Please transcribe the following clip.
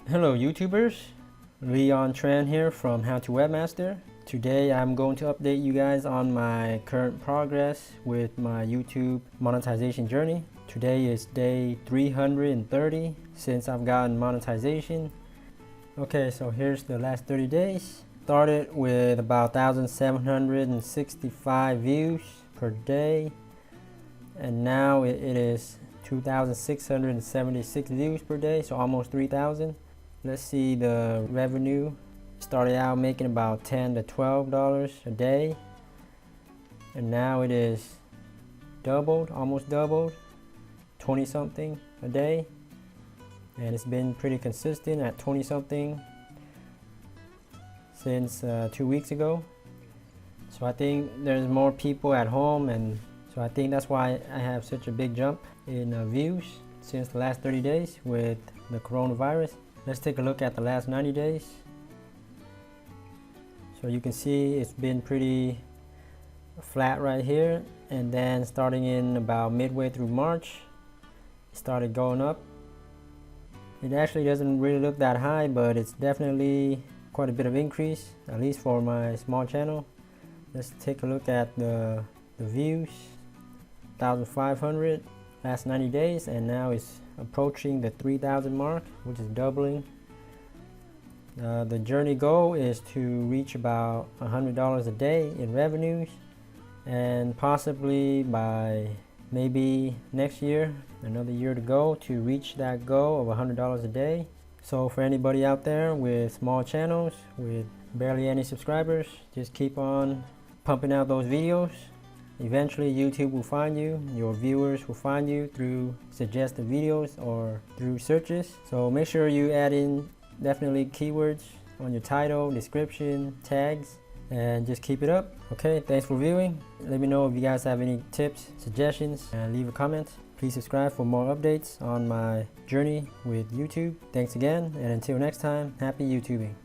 Hello YouTubers, Leon Tran here from How to Webmaster. Today I'm going to update you guys on my current progress with my YouTube monetization journey. Today is day 330 since I've gotten monetization. Okay, so here's the last 30 days. Started with about 1,765 views per day, and now it is 2,676 views per day, so almost 3,000. Let's see the revenue. Started out making about $10 to $12 a day, and now it is doubled, almost doubled, 20 something a day, and it's been pretty consistent at 20 something since 2 weeks ago. So I think there's more people at home, and so I think that's why I have such a big jump in views since the last 30 days with the coronavirus. Let's take a look at the last 90 days. So you can see it's been pretty flat right here, and then starting in about midway through March, it started going up. It actually doesn't really look that high, but it's definitely quite a bit of increase, at least for my small channel. Let's take a look at the views. 1,500 last 90 days, and now it's approaching the 3,000 mark, which is doubling. The journey goal is to reach about $100 a day in revenues, and possibly by maybe next year, another year to go, to reach that goal of $100 a day. So for anybody out there with small channels with barely any subscribers, just keep on pumping out those videos. Eventually YouTube will find you, your viewers will find you through suggested videos or through searches. So make sure you add in definitely keywords on your title, description, tags, and just keep it up. Okay, thanks for viewing. Let me know if you guys have any tips, suggestions, and leave a comment. Please subscribe for more updates on my journey with YouTube. Thanks again, and until next time, happy YouTubing.